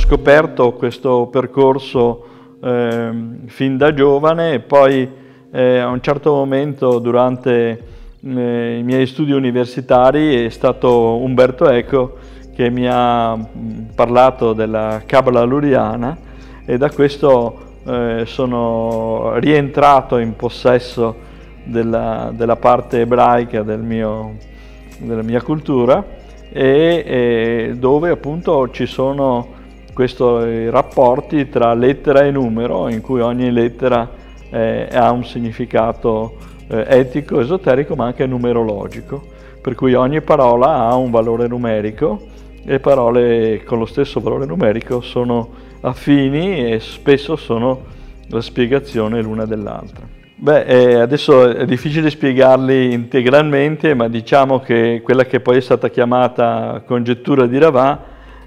scoperto questo percorso fin da giovane e poi a un certo momento durante i miei studi universitari è stato Umberto Eco che mi ha parlato della Cabala luriana e da questo sono rientrato in possesso della parte ebraica della mia cultura e dove appunto ci sono questi rapporti tra lettera e numero in cui ogni lettera ha un significato etico, esoterico ma anche numerologico, per cui ogni parola ha un valore numerico e parole con lo stesso valore numerico sono affini e spesso sono la spiegazione l'una dell'altra. Adesso è difficile spiegarli integralmente, ma diciamo che quella che poi è stata chiamata congettura di Ravat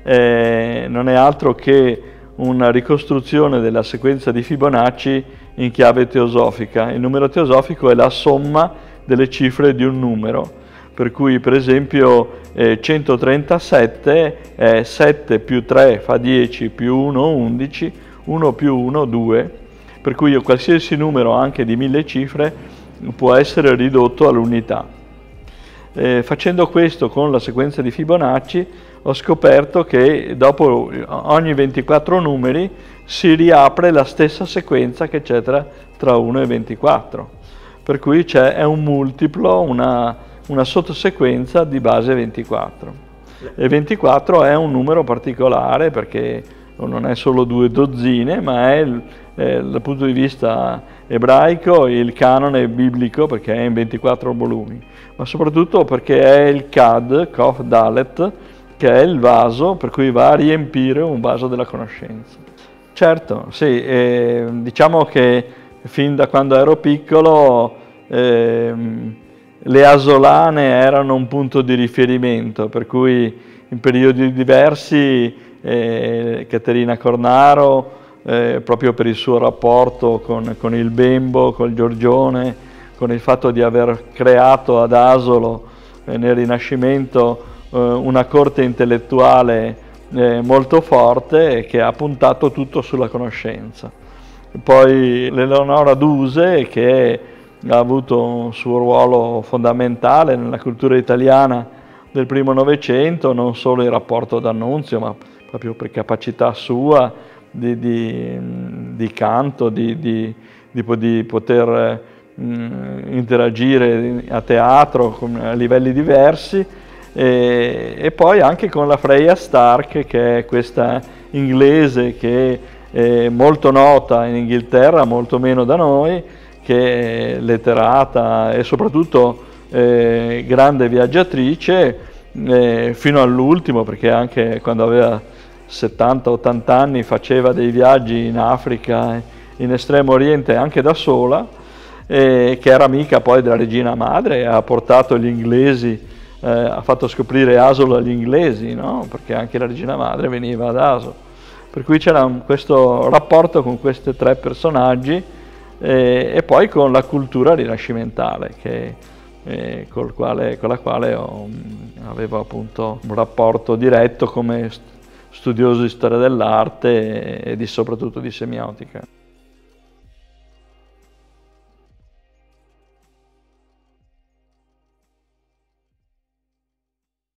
non è altro che una ricostruzione della sequenza di Fibonacci in chiave teosofica. Il numero teosofico è la somma delle cifre di un numero, per cui per esempio 137 è 7 più 3 fa 10 più 1 11, 1 più 1 2, per cui qualsiasi numero anche di 1000 cifre può essere ridotto all'unità. Facendo questo con la sequenza di Fibonacci ho scoperto che dopo ogni 24 numeri si riapre la stessa sequenza che c'è tra 1 e 24, per cui è un multiplo, una sottosequenza di base 24. E 24 è un numero particolare perché non è solo 2 dozzine, ma è dal punto di vista ebraico il canone biblico perché è in 24 volumi, ma soprattutto perché è il Kad, Kof Dalet, che è il vaso per cui va a riempire un vaso della conoscenza. Certo, sì, diciamo che fin da quando ero piccolo le asolane erano un punto di riferimento, per cui in periodi diversi Caterina Cornaro, proprio per il suo rapporto con il Bembo, col Giorgione, con il fatto di aver creato ad Asolo nel Rinascimento una corte intellettuale molto forte che ha puntato tutto sulla conoscenza. Poi l'Eleonora Duse, che ha avuto un suo ruolo fondamentale nella cultura italiana del primo Novecento, non solo in rapporto ad Annunzio, ma proprio per capacità sua di canto, di poter interagire a teatro a livelli diversi, e poi anche con la Freya Stark, che è questa inglese che è molto nota in Inghilterra, molto meno da noi, che è letterata e soprattutto grande viaggiatrice fino all'ultimo, perché anche quando aveva 70-80 anni faceva dei viaggi in Africa, in Estremo Oriente anche da sola, che era amica poi della regina madre e ha portato gli inglesi, ha fatto scoprire Asolo agli inglesi, no? Perché anche la regina madre veniva ad Asolo. Per cui c'era questo rapporto con questi tre personaggi e poi con la cultura rinascimentale con la quale avevo appunto un rapporto diretto come studioso di storia dell'arte e soprattutto di semiotica.